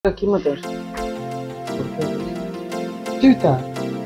Aqui, Matheus. Twitter.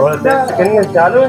और 10 second चालू है?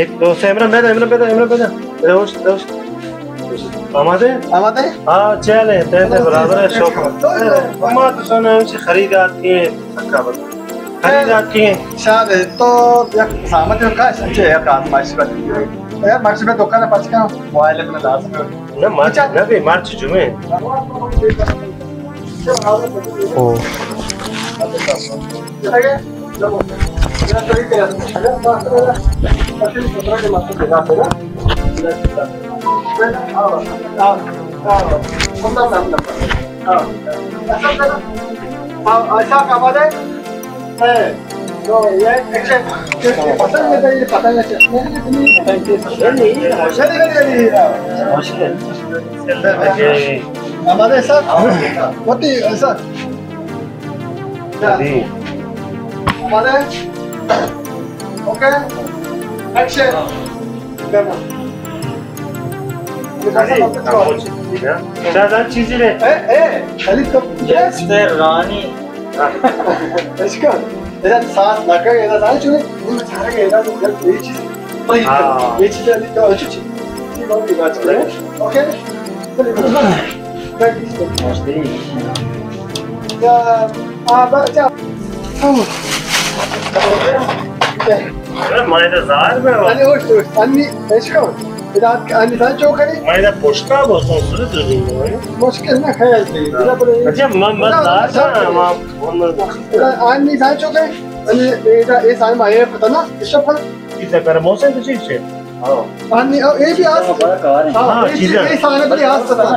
एक दो से इमरान बेदा दोस्त आमादे हाँ चले तेरे बराबर है शौक अम्मा तो सुना उनसे खरीद आती है खरीद आती है शायद तो या सामने का अच्छे है काम मार्च का यार मार्च में दुकान है पास का मोबाइल अपना दास में ना मार्च जुमे ओ अच्छा कमा दे तो ये एक्शन पसंद है ये पता नहीं हमारे साथ होती ऐसा हमारे ओके एक्शन ज्यादा चीजें ले खाली तो रानी इसका इधर सांस लगा इधर सांस चुने वो चाह रहे इधर तो ये चीज ये चीज तो अच्छी चीज बहुत ही बात है ओके या अब जा मायदा जार में अरे होश अन्नी इसका इधर अन्नी था चौकड़ी मायदा पोस्टा बहुत सुंदर है मुश्किल ना ख्याल से इधर पर अच्छा मत जार मां अन्नी था चौकड़ी अन्नी इधर ये साल में आया पता ना इसका फल इधर कर मौसम तो चीज है अन्नी ये भी आज हाँ चीजें ये साल में आज पता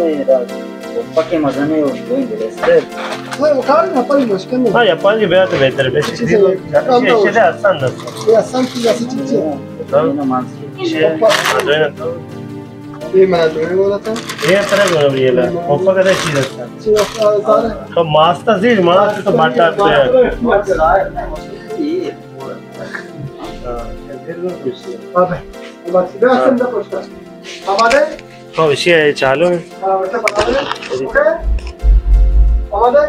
नहीं पक्के मजा नहीं होते हैं वो कार ना पर मुश्किल नहीं हाँ जापान की बेहतर बेहतर है चीजें ये आसान है ये आसान चीज ऐसी चीजें ना मानसी ये मैं तो नहीं बोला था ये तरह बोलो ये ला ओफा का चीज है तो मास्टर जी मास्टर तो बाटा पे अबे बस इधर समझा पोस्टर हमारे तो इसी है चालू है हाँ वैसे बता दे ओके हमारे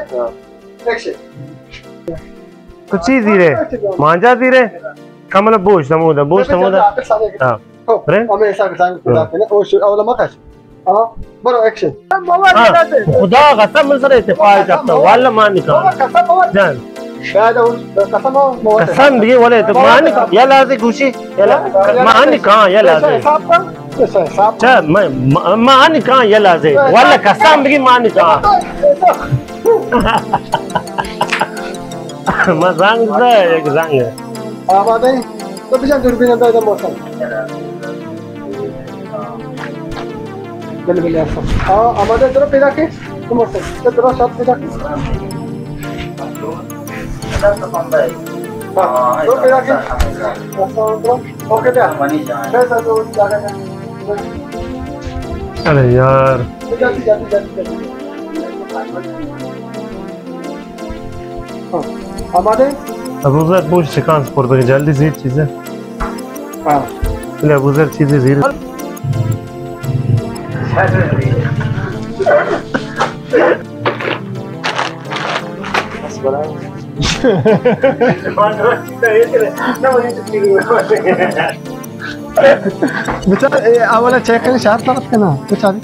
एक्शन तो चीज धीरे मांझा धीरे कमल बोझ समूदा हाँ अरे हमें ऐसा सांग खुदा के ना वो अवला मकाश हाँ बरो एक्शन खुदा कसम सर इत्तेफाक करता वाला मान का जान कसम भी बोले तो मान या लाजे खुशी मान कहां या लाजे अच्छा मान कहां या लाजे वाला कसम भी मान कहां मजांग से एक जंग आबाद है तो बिना दूरबीन अंदर इधर मौसम बिल्कुल ऐसा हाँ आबाद है जरा पैदा के तो मौसम तो जरा साथ पैदा के तो पैदा के ओके क्या कैसा तो जागा अरे यार जाती हमारे अबूजर पूछ सिकांस पर तो जल्दी से चीजें हाँ ले अबूजर चीजें जीरो बेचारा अवला चेक करने शायद तरफ के ना बेचारी